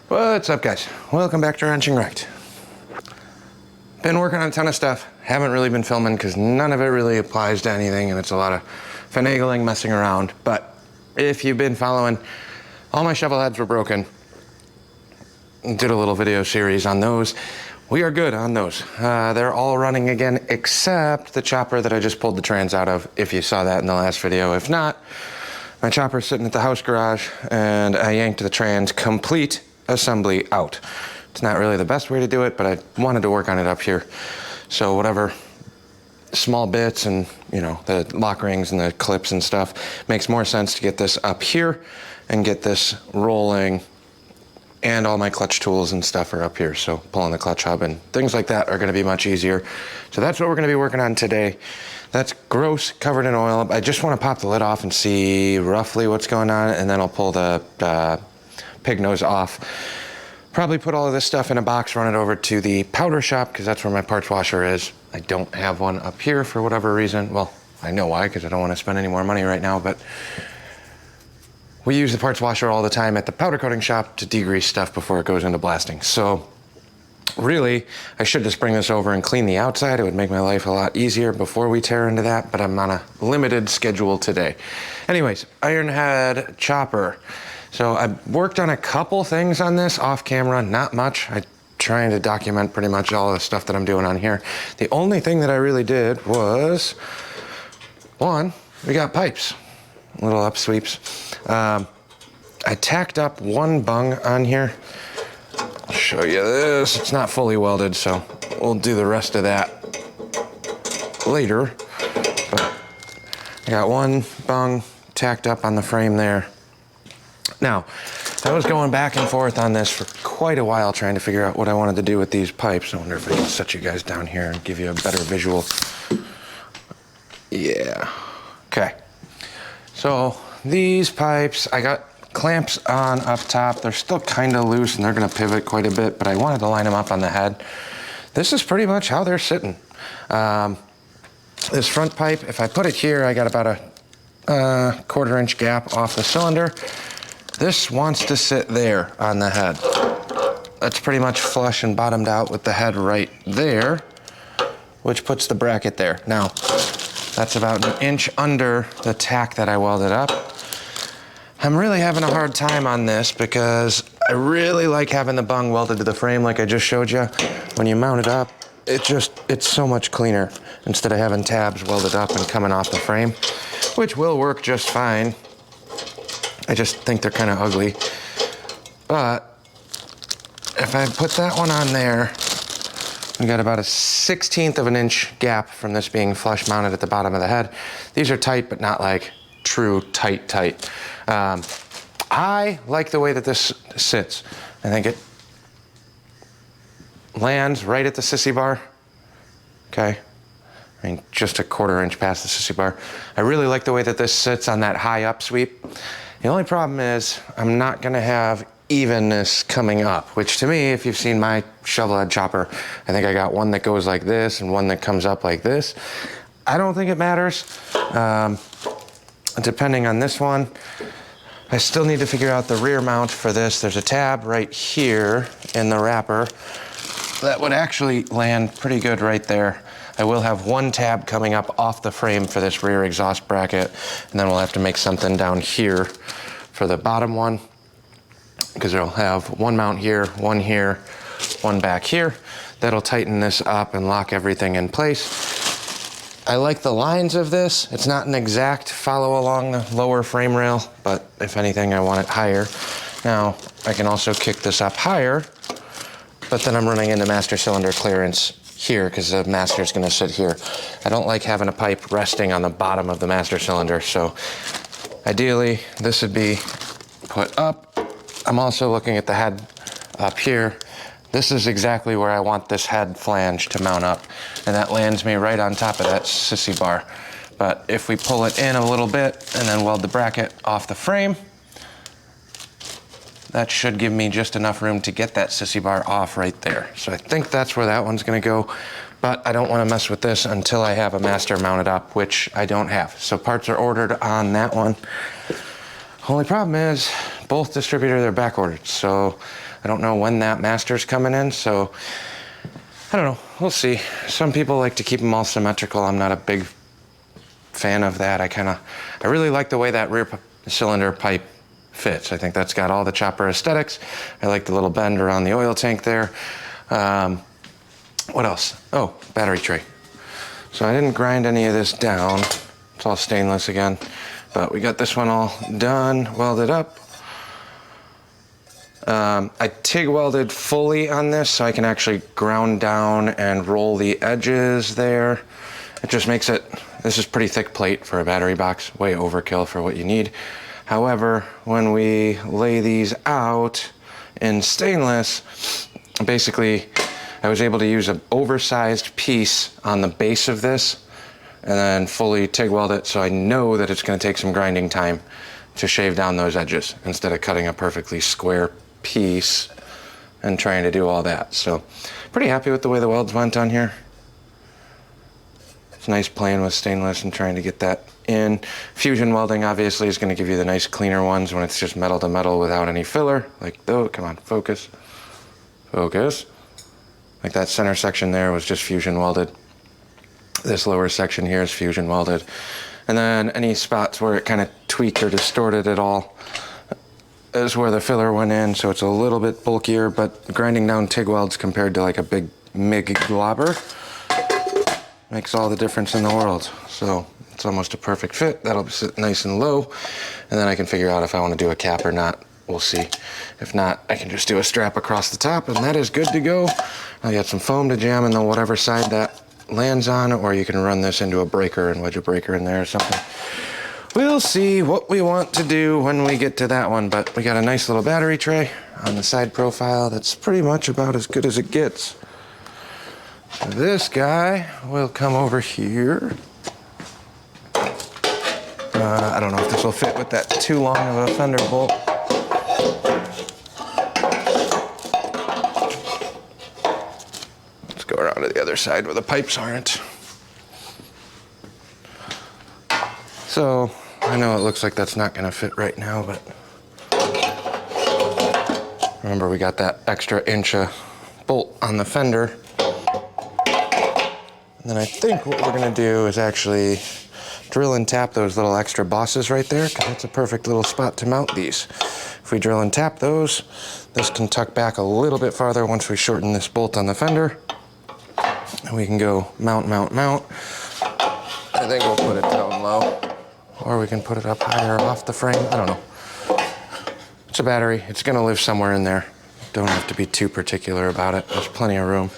What's up, guys? Welcome back to Wrenching Wrecked. Been working on a ton of stuff. Haven't really been filming because none of it really applies to anything, and it's a lot of finagling, messing around. But if you've been following, all my shovel heads were broken. Did a little video series on those. We are good on those. They're all running again except the chopper that I just pulled the trans out of, if you saw that in the last video. If not, my chopper's sitting at the house garage and I yanked the trans complete assembly out. It's not really the best way to do it, but I wanted to work on it up here. So whatever small bits and, you know, the lock rings and the clips and stuff, makes more sense to get this up here and get this rolling. And all my clutch tools and stuff are up here. So pulling the clutch hub and things like that are gonna be much easier. So that's what we're gonna be working on today. That's gross, covered in oil. I just wanna pop the lid off and see roughly what's going on, and then I'll pull the pig nose off. Probably put all of this stuff in a box, run it over to the powder shop, because that's where my parts washer is. I don't have one up here for whatever reason. Well, I know why, because I don't wanna spend any more money right now, but we use the parts washer all the time at the powder coating shop to degrease stuff before it goes into blasting. So really, I should just bring this over and clean the outside. It would make my life a lot easier before we tear into that, but I'm on a limited schedule today. Anyways, ironhead chopper. So I worked on a couple things on this off camera, not much. I'm trying to document pretty much all the stuff that I'm doing on here. The only thing that I really did was, one, we got pipes. Little up sweeps. I tacked up one bung on here. I'll show you this. It's not fully welded, so we'll do the rest of that later. But I got one bung tacked up on the frame there. Now, I was going back and forth on this for quite a while trying to figure out what I wanted to do with these pipes. I wonder if I can set you guys down here and give you a better visual. Yeah, okay. So these pipes, I got clamps on up top. They're still kind of loose and they're gonna pivot quite a bit, but I wanted to line them up on the head. This is pretty much how they're sitting. This front pipe, if I put it here, I got about a 1/4 inch gap off the cylinder. This wants to sit there on the head. That's pretty much flush and bottomed out with the head right there, which puts the bracket there. Now, that's about 1 inch under the tack that I welded up. I'm really having a hard time on this because I really like having the bung welded to the frame like I just showed you. When you mount it up, it's so much cleaner instead of having tabs welded up and coming off the frame, which will work just fine. I just think they're kind of ugly. But if I put that one on there, we got about a 1/16 of an inch gap from this being flush mounted at the bottom of the head. These are tight, but not like true tight. I like the way that this sits. I think it lands right at the sissy bar. Okay. I mean, just a 1/4 inch past the sissy bar. I really like the way that this sits on that high up sweep. The only problem is I'm not gonna have evenness coming up, which to me, if you've seen my shovel head chopper, I think I got one that goes like this and one that comes up like this. I don't think it matters. Depending on this one, I still need to figure out the rear mount for this. There's a tab right here in the wrapper that would actually land pretty good right there. I will have one tab coming up off the frame for this rear exhaust bracket, and then we'll have to make something down here for the bottom one, because it'll have one mount here, one back here. That'll tighten this up and lock everything in place. I like the lines of this. It's not an exact follow along the lower frame rail, but if anything, I want it higher. Now, I can also kick this up higher, but then I'm running into master cylinder clearance here because the master's gonna sit here. I don't like having a pipe resting on the bottom of the master cylinder, so ideally, this would be put up. I'm also looking at the head up here. This is exactly where I want this head flange to mount up, and that lands me right on top of that sissy bar. But if we pull it in a little bit and then weld the bracket off the frame, that should give me just enough room to get that sissy bar off right there. So I think that's where that one's gonna go, but I don't wanna mess with this until I have a master mounted up, which I don't have. So parts are ordered on that one. Only problem is, both distributed, they're back ordered. So I don't know when that master's coming in. So I don't know, we'll see. Some people like to keep them all symmetrical. I'm not a big fan of that. I really like the way that rear cylinder pipe fits. I think that's got all the chopper aesthetics. I like the little bend around the oil tank there. What else? Oh, battery tray. So I didn't grind any of this down. It's all stainless again, but we got this one all done, welded up. I TIG welded fully on this so I can actually ground down and roll the edges there. It just makes it, this is pretty thick plate for a battery box, way overkill for what you need. However, when we lay these out in stainless, basically I was able to use an oversized piece on the base of this and then fully TIG weld it, so I know that it's going to take some grinding time to shave down those edges instead of cutting a perfectly square piece and trying to do all that. So pretty happy with the way the welds went on here. It's nice playing with stainless and trying to get that in. Fusion welding obviously is going to give you the nice cleaner ones when it's just metal to metal without any filler, like those. Come on, focus, focus. Like that center section there was just fusion welded. This lower section here is fusion welded. And then any spots where it kind of tweaked or distorted at all is where the filler went in, so it's a little bit bulkier, but grinding down TIG welds compared to like a big MIG globber makes all the difference in the world. So it's almost a perfect fit. That'll sit nice and low, and then I can figure out if I want to do a cap or not. We'll see. If not, I can just do a strap across the top, and that is good to go. I got some foam to jam in the whatever side that lands on, or you can run this into a breaker and wedge a breaker in there or something. We'll see what we want to do when we get to that one, but we got a nice little battery tray on the side profile that's pretty much about as good as it gets. This guy will come over here. I don't know if this will fit with that too long of a fender bolt. Let's go around to the other side where the pipes aren't. So I know it looks like that's not going to fit right now, but remember we got that extra inch of bolt on the fender. And then I think what we're going to do is actually drill and tap those little extra bosses right there, because that's a perfect little spot to mount these. If we drill and tap those, this can tuck back a little bit farther once we shorten this bolt on the fender. And we can go mount, mount, mount. I think we'll put it down low. Or we can put it up higher off the frame. I don't know. It's a battery. It's going to live somewhere in there. Don't have to be too particular about it. There's plenty of room.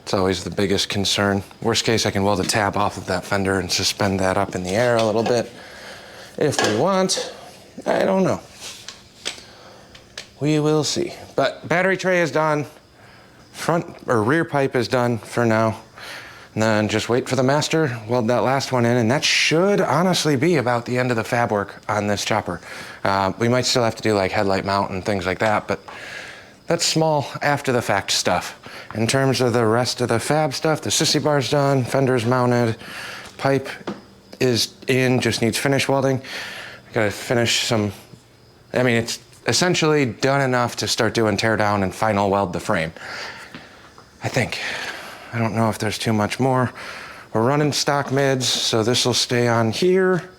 It's always the biggest concern. Worst case, I can weld a tab off of that fender and suspend that up in the air a little bit. If we want, I don't know. We will see. But battery tray is done. Front or rear pipe is done for now. And then just wait for the master, weld that last one in, and that should honestly be about the end of the fab work on this chopper. We might still have to do like headlight mount and things like that, but that's small after the fact stuff. In terms of the rest of the fab stuff, the sissy bar's done, fender's mounted, pipe is in, just needs finish welding. I gotta finish some, I mean, it's essentially done enough to start doing tear down and final weld the frame, I think. I don't know if there's too much more. We're running stock mids, so this will stay on here.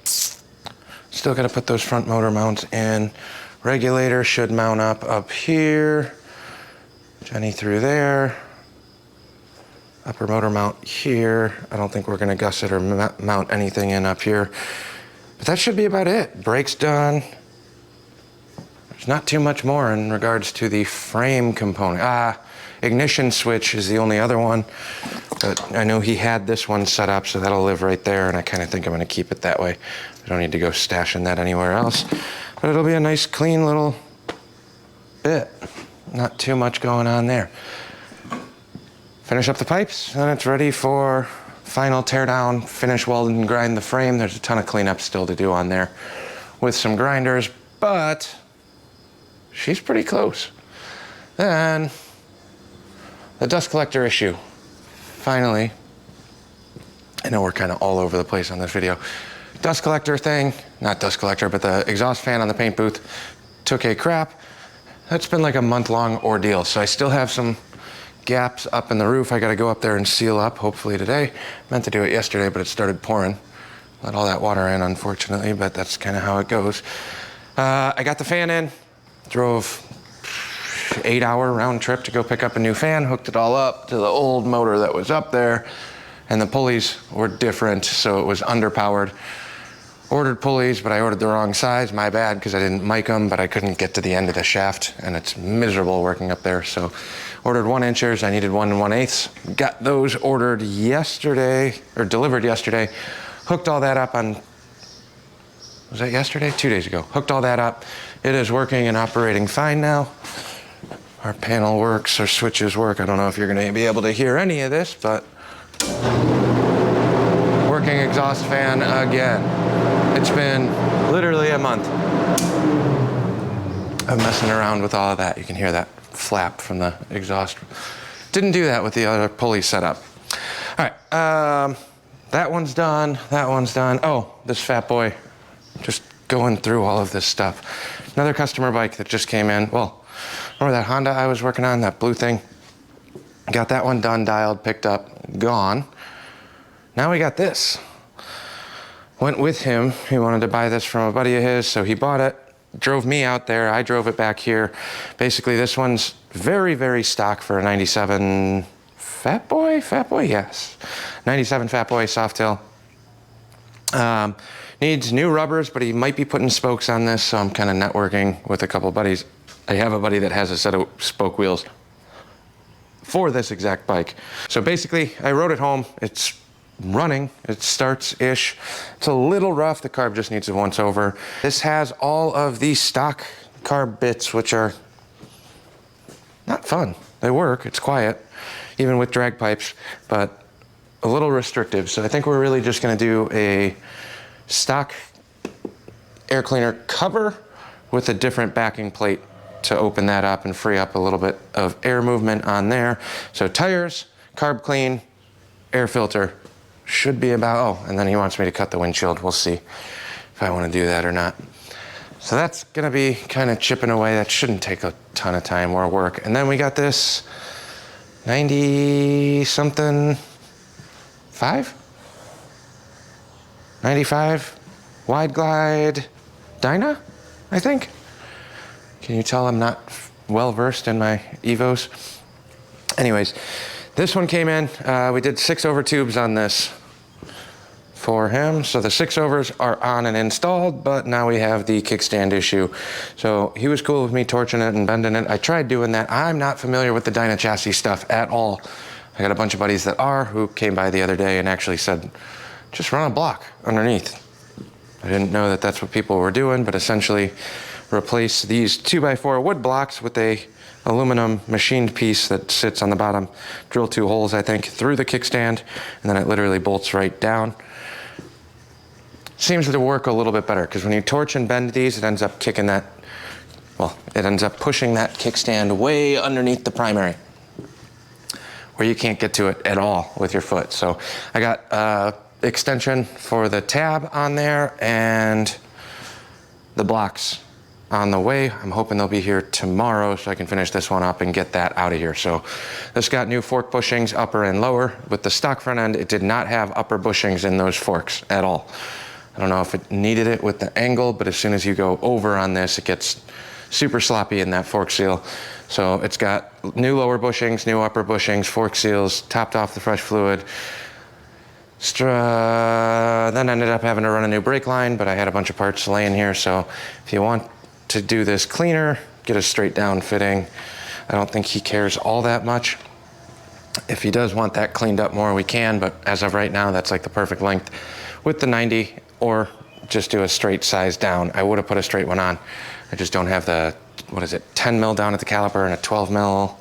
Still got to put those front motor mounts in. Regulator should mount up here. Jenny through there. Upper motor mount here. I don't think we're going to gusset or mount anything in up here. But that should be about it. Brakes done. There's not too much more in regards to the frame component. Ignition switch is the only other one, but I know he had this one set up, so that'll live right there, and I kind of think I'm going to keep it that way. I don't need to go stashing that anywhere else, but it'll be a nice, clean little bit. Not too much going on there. Finish up the pipes, and then it's ready for final tear down, finish weld and grind the frame. There's a ton of cleanup still to do on there with some grinders, but she's pretty close. Then the dust collector issue. Finally, I know we're kind of all over the place on this video. dust collector thing, not dust collector, but the exhaust fan on the paint booth took a crap. That's been like a month-long ordeal. So I still have some gaps up in the roof. I got to go up there and seal up, hopefully today. Meant to do it yesterday, but it started pouring. Let all that water in, unfortunately, but that's kind of how it goes. I got the fan in, drove 8-hour round trip to go pick up a new fan, hooked it all up to the old motor that was up there, and the pulleys were different, so it was underpowered. Ordered pulleys, but I ordered the wrong size, my bad, because I didn't mic them, but I couldn't get to the end of the shaft, and it's miserable working up there, so ordered 1-inchers, I needed 1 1/8. Got those ordered yesterday, or delivered yesterday, hooked all that up on, was that yesterday? 2 days ago. Hooked all that up. It is working and operating fine now. Our panel works, our switches work. I don't know if you're gonna be able to hear any of this, but working exhaust fan again. It's been literally a month of messing around with all of that. You can hear that flap from the exhaust. Didn't do that with the other pulley setup. All right, that one's done, that one's done. Oh, this fat boy, just going through all of this stuff. Another customer bike that just came in. Well, remember that Honda I was working on, that blue thing? Got that one done, dialed, picked up, gone. Now we got this. Went with him. He wanted to buy this from a buddy of his, so he bought it, drove me out there. I drove it back here. Basically, this one's very, very stock for a 97 Fat Boy? Fat Boy, yes. 97 Fat Boy Softail. Needs new rubbers, but he might be putting spokes on this, so I'm kind of networking with a couple buddies. I have a buddy that has a set of spoke wheels for this exact bike. So basically, I rode it home. It's running, it starts-ish. It's a little rough, the carb just needs a once-over. This has all of these stock carb bits, which are not fun. They work, it's quiet, even with drag pipes, but a little restrictive. So I think we're really just gonna do a stock air cleaner cover with a different backing plate to open that up and free up a little bit of air movement on there. So tires, carb clean, air filter, should be about, oh, and then he wants me to cut the windshield. We'll see if I want to do that or not. So that's gonna be kind of chipping away. That shouldn't take a ton of time or work. And then we got this 90-something 95 wide glide Dyna, I think. Can you tell I'm not well versed in my Evos? Anyways, this one came in. We did 6-over tubes on this for him. So the 6-overs are on and installed, but now we have the kickstand issue. So he was cool with me torching it and bending it. I tried doing that. I'm not familiar with the Dyna chassis stuff at all. I got a bunch of buddies that are, who came by the other day and actually said, just run a block underneath. I didn't know that that's what people were doing, but essentially replace these 2x4 wood blocks with a aluminum machined piece that sits on the bottom. Drill 2 holes, I think, through the kickstand, and then it literally bolts right down. Seems to work a little bit better, because when you torch and bend these, it ends up kicking that, well, it ends up pushing that kickstand way underneath the primary, where you can't get to it at all with your foot. So I got extension for the tab on there and the blocks on the way. I'm hoping they'll be here tomorrow so I can finish this one up and get that out of here. So this got new fork bushings, upper and lower. With the stock front end, it did not have upper bushings in those forks at all. I don't know if it needed it with the angle, but as soon as you go over on this, it gets super sloppy in that fork seal. So it's got new lower bushings, new upper bushings, fork seals, topped off the fresh fluid. Then ended up having to run a new brake line, but I had a bunch of parts laying here. So if you want to do this cleaner, get a straight down fitting. I don't think he cares all that much. If he does want that cleaned up more, we can, but as of right now, that's like the perfect length with the 90, or just do a straight size down. I would have put a straight one on. I just don't have the, what is it, 10 mil down at the caliper and a 12 mil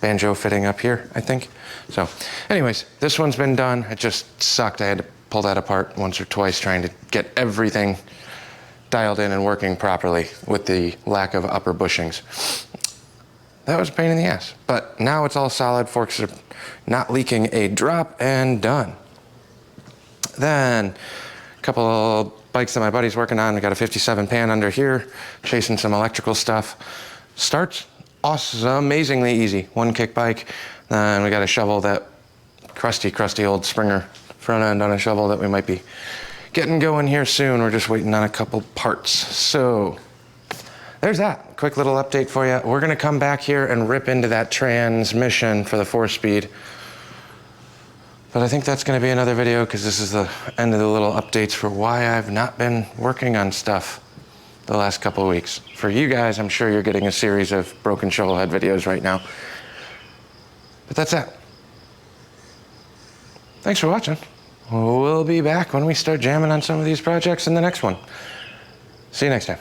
banjo fitting up here, I think. So anyways, this one's been done. It just sucked. I had to pull that apart once or twice trying to get everything dialed in and working properly with the lack of upper bushings. That was a pain in the ass, but now it's all solid. Forks are not leaking a drop and done. Then couple of bikes that my buddy's working on. We got a 57 pan under here, chasing some electrical stuff. Starts awesome, amazingly easy. One kick bike. Then we got a shovel, that crusty old Springer front end on a shovel that we might be getting going here soon. We're just waiting on a couple parts. So there's that quick little update for you. We're gonna come back here and rip into that transmission for the 4-speed. But I think that's gonna be another video because this is the end of the little updates for why I've not been working on stuff the last couple of weeks. For you guys, I'm sure you're getting a series of broken shovelhead videos right now. But that's that. Thanks for watching. We'll be back when we start jamming on some of these projects in the next one. See you next time.